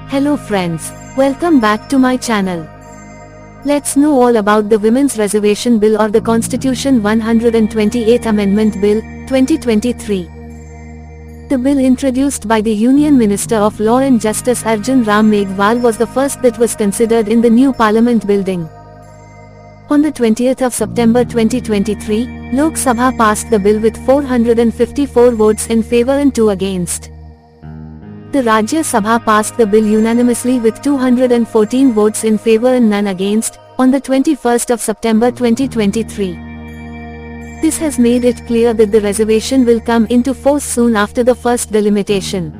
Hello friends, welcome back to my channel. Let's know all about the Women's Reservation Bill or the Constitution 128th Amendment Bill, 2023. The bill introduced by the Union Minister of Law and Justice Arjun Ram Meghwal was the first that was considered in the new Parliament building. On the 20th of September 2023, Lok Sabha passed the bill with 454 votes in favour and 2 against. The Rajya Sabha passed the bill unanimously with 214 votes in favour and none against, on the 21st of September 2023. This has made it clear that the reservation will come into force soon after the first delimitation.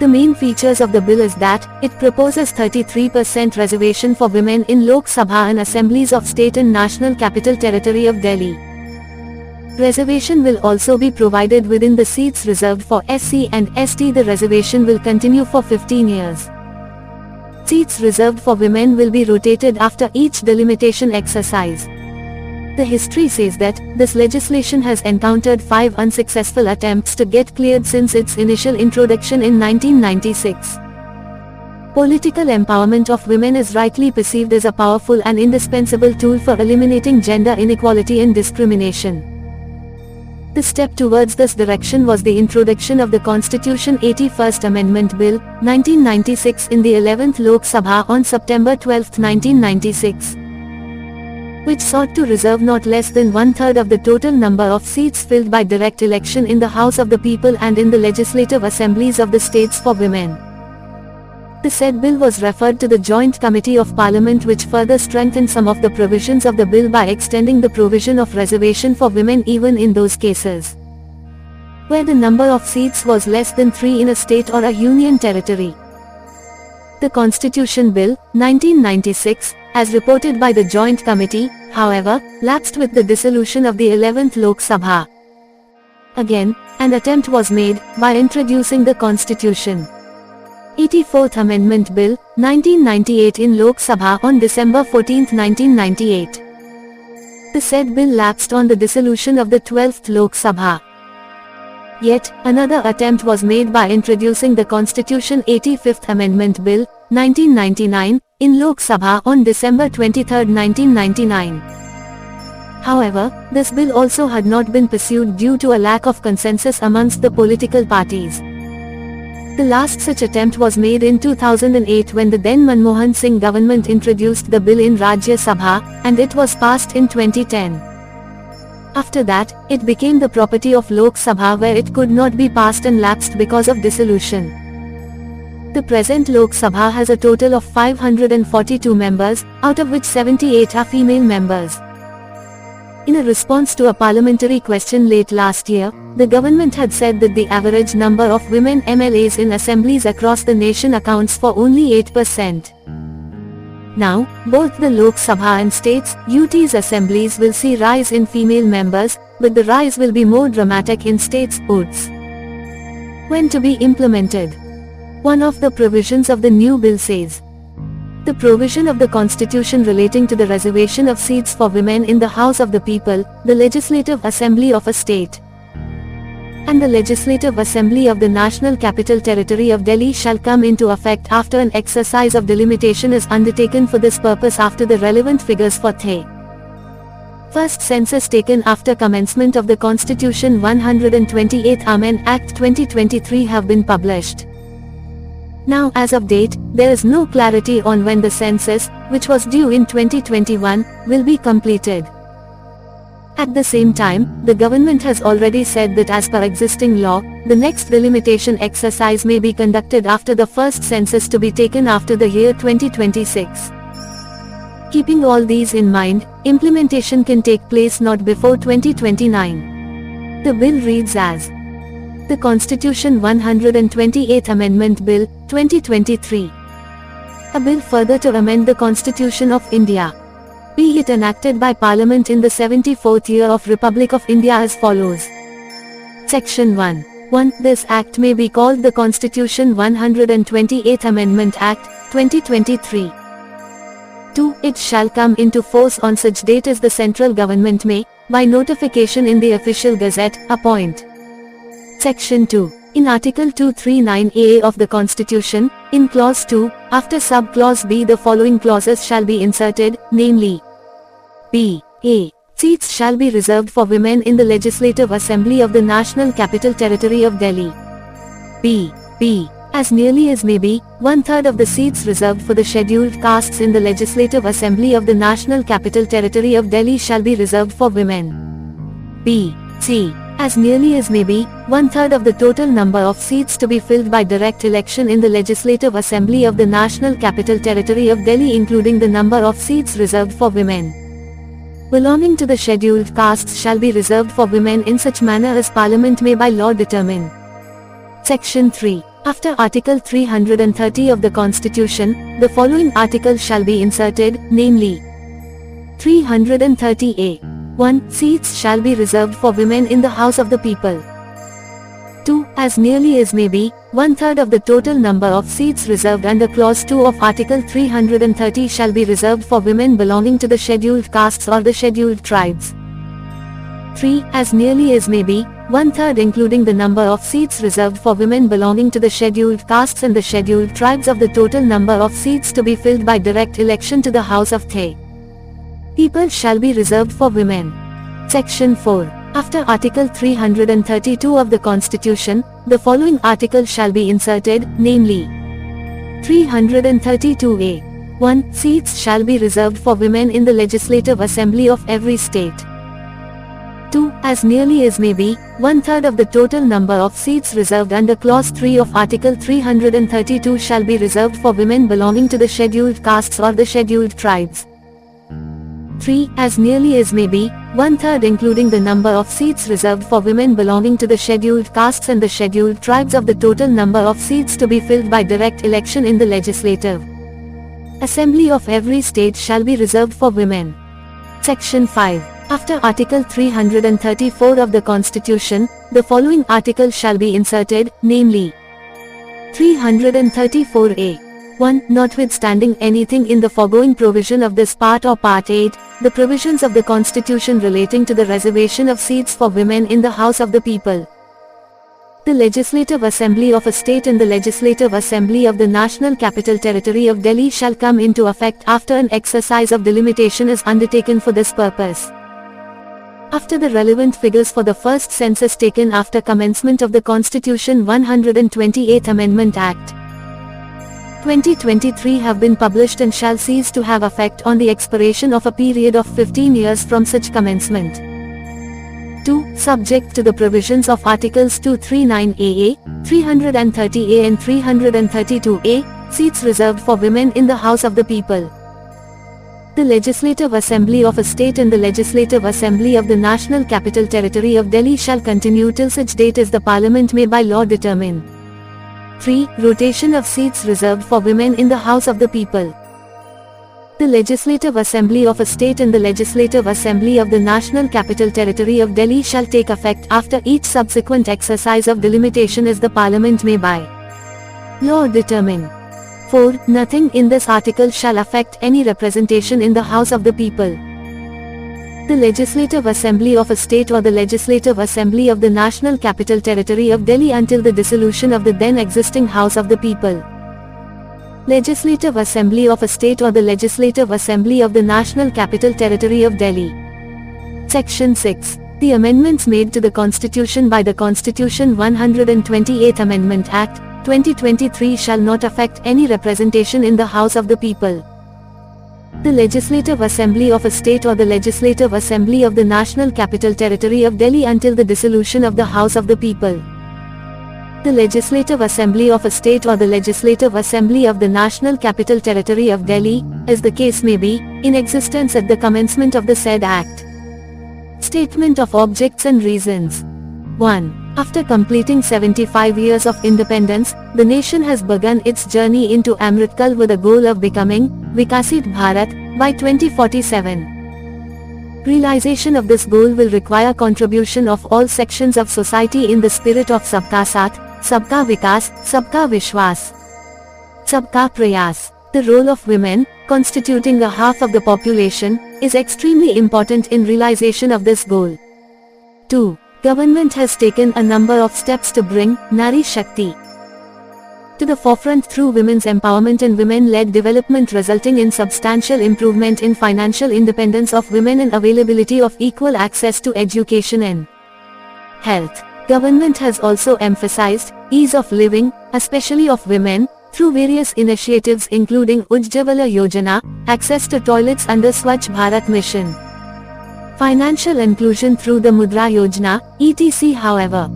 The main features of the bill is that, it proposes 33% reservation for women in Lok Sabha and assemblies of state and national capital territory of Delhi. Reservation will also be provided within the seats reserved for SC and ST. The reservation will continue for 15 years. Seats reserved for women will be rotated after each delimitation exercise. The history says that, this legislation has encountered 5 unsuccessful attempts to get cleared since its initial introduction in 1996. Political empowerment of women is rightly perceived as a powerful and indispensable tool for eliminating gender inequality and discrimination. The step towards this direction was the introduction of the Constitution 81st Amendment Bill, 1996 in the 11th Lok Sabha on September 12, 1996, which sought to reserve not less than 1/3 of the total number of seats filled by direct election in the House of the People and in the legislative assemblies of the states for women. The said bill was referred to the Joint Committee of Parliament, which further strengthened some of the provisions of the bill by extending the provision of reservation for women even in those cases where the number of seats was less than 3 in a state or a union territory. The Constitution Bill, 1996, as reported by the Joint Committee, however, lapsed with the dissolution of the 11th Lok Sabha. Again, an attempt was made, by introducing the Constitution 84th Amendment Bill, 1998 in Lok Sabha on December 14, 1998. The said bill lapsed on the dissolution of the 12th Lok Sabha. Yet, another attempt was made by introducing the Constitution 85th Amendment Bill, 1999, in Lok Sabha on December 23, 1999. However, this bill also had not been pursued due to a lack of consensus amongst the political parties. The last such attempt was made in 2008 when the then Manmohan Singh government introduced the bill in Rajya Sabha, and it was passed in 2010. After that, it became the property of Lok Sabha, where it could not be passed and lapsed because of dissolution. The present Lok Sabha has a total of 542 members, out of which 78 are female members. In a response to a parliamentary question late last year, the government had said that the average number of women MLAs in assemblies across the nation accounts for only 8%. Now, both the Lok Sabha and states, UT's assemblies will see rise in female members, but the rise will be more dramatic in states, UTs. When to be implemented? One of the provisions of the new bill says, the provision of the Constitution relating to the reservation of seats for women in the House of the People, the Legislative Assembly of a state, and the Legislative Assembly of the National Capital Territory of Delhi shall come into effect after an exercise of delimitation is undertaken for this purpose after the relevant figures for the first census taken after commencement of the Constitution 128th Amendment Act 2023 have been published. Now, as of date, there is no clarity on when the census, which was due in 2021, will be completed. At the same time, the government has already said that as per existing law, the next delimitation exercise may be conducted after the first census to be taken after the year 2026. Keeping all these in mind, implementation can take place not before 2029. The bill reads as the Constitution 128th Amendment Bill, 2023. A bill further to amend the Constitution of India, be it enacted by Parliament in the 74th year of Republic of India as follows. Section 1. 1. This Act may be called the Constitution 128th Amendment Act, 2023. 2. It shall come into force on such date as the central government may, by notification in the official gazette, appoint. Section 2. In Article 239A of the Constitution, in Clause 2, after Sub-Clause B the following clauses shall be inserted, namely, B. A. Seats shall be reserved for women in the Legislative Assembly of the National Capital Territory of Delhi. B. As nearly as may be, 1/3 of the seats reserved for the scheduled castes in the Legislative Assembly of the National Capital Territory of Delhi shall be reserved for women. C. As nearly as may be, 1/3 of the total number of seats to be filled by direct election in the Legislative Assembly of the National Capital Territory of Delhi including the number of seats reserved for women belonging to the scheduled castes shall be reserved for women in such manner as Parliament may by law determine. Section 3. After Article 330 of the Constitution, the following articles shall be inserted, namely, 330A. 1. Seats shall be reserved for women in the House of the People. 2. As nearly as may be, 1/3 of the total number of seats reserved under Clause 2 of Article 330 shall be reserved for women belonging to the scheduled castes or the scheduled tribes. 3. As nearly as may be, 1/3 including the number of seats reserved for women belonging to the scheduled castes and the scheduled tribes of the total number of seats to be filled by direct election to the House of the People shall be reserved for women. Section 4. After Article 332 of the Constitution, the following articles shall be inserted, namely, 332A. 1. Seats shall be reserved for women in the Legislative Assembly of every state. 2. As nearly as may be, 1/3 of the total number of seats reserved under Clause 3 of Article 332 shall be reserved for women belonging to the scheduled castes or the scheduled tribes. 3. As nearly as may be, 1/3 including the number of seats reserved for women belonging to the scheduled castes and the scheduled tribes of the total number of seats to be filled by direct election in the Legislative Assembly of every state shall be reserved for women. Section 5. After Article 334 of the Constitution, the following articles shall be inserted, namely, 334A. 1. Notwithstanding anything in the foregoing provision of this part or Part 8, the provisions of the Constitution relating to the reservation of seats for women in the House of the People, the Legislative Assembly of a state and the Legislative Assembly of the National Capital Territory of Delhi shall come into effect after an exercise of delimitation is undertaken for this purpose. After the relevant figures for the first census taken after commencement of the Constitution 128th Amendment Act 2023 have been published and shall cease to have effect on the expiration of a period of 15 years from such commencement. 2. Subject to the provisions of Articles 239AA, 330A and 332A, seats reserved for women in the House of the People. The Legislative Assembly of a state and the Legislative Assembly of the National Capital Territory of Delhi shall continue till such date as the Parliament may by law determine. 3. Rotation of seats reserved for women in the House of the People. The Legislative Assembly of a state and the Legislative Assembly of the National Capital Territory of Delhi shall take effect after each subsequent exercise of delimitation as the Parliament may by law determine. 4. Nothing in this article shall affect any representation in the House of the People. The Legislative Assembly of a state or the Legislative Assembly of the National Capital Territory of Delhi until the dissolution of the then existing House of the People. Legislative Assembly of a state or the Legislative Assembly of the National Capital Territory of Delhi. Section 6. The amendments made to the Constitution by the Constitution 128th Amendment Act 2023 shall not affect any representation in the House of the People. The Legislative Assembly of a state or the Legislative Assembly of the National Capital Territory of Delhi until the dissolution of the House of the People. The Legislative Assembly of a state or the Legislative Assembly of the National Capital Territory of Delhi, as the case may be, in existence at the commencement of the said Act. Statement of objects and reasons. 1. After completing 75 years of independence, the nation has begun its journey into Amritkal with a goal of becoming Vikasit Bharat by 2047. Realization of this goal will require contribution of all sections of society in the spirit of Sabka Saath, Sabka Vikas, Sabka Vishwas, Sabka Prayas. The role of women, constituting a half of the population, is extremely important in realization of this goal. 2. Government has taken a number of steps to bring Nari Shakti to the forefront through women's empowerment and women-led development, resulting in substantial improvement in financial independence of women and availability of equal access to education and health. Government has also emphasized ease of living, especially of women, through various initiatives including Ujjwala Yojana, access to toilets under Swachh Bharat Mission, financial inclusion through the Mudra Yojana, etc. However,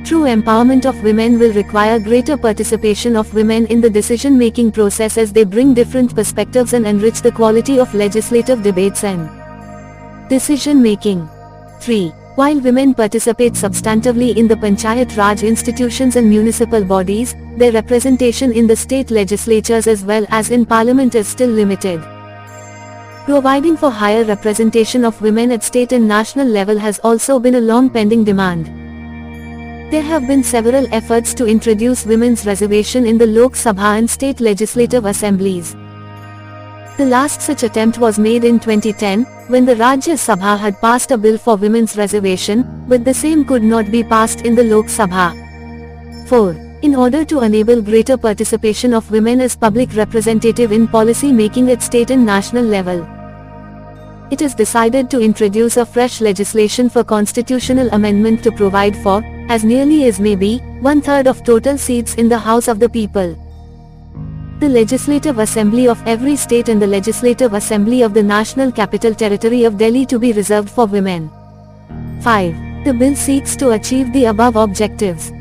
true empowerment of women will require greater participation of women in the decision-making process as they bring different perspectives and enrich the quality of legislative debates and decision-making. 3. While women participate substantively in the Panchayat Raj institutions and municipal bodies, their representation in the state legislatures as well as in parliament is still limited. Providing for higher representation of women at state and national level has also been a long-pending demand. There have been several efforts to introduce women's reservation in the Lok Sabha and state legislative assemblies. The last such attempt was made in 2010, when the Rajya Sabha had passed a bill for women's reservation, but the same could not be passed in the Lok Sabha. 4. In order to enable greater participation of women as public representative in policy making at state and national level, it is decided to introduce a fresh legislation for constitutional amendment to provide for, as nearly as may be, 1/3 of total seats in the House of the People, the Legislative Assembly of every state and the Legislative Assembly of the National Capital Territory of Delhi to be reserved for women. 5. The bill seeks to achieve the above objectives.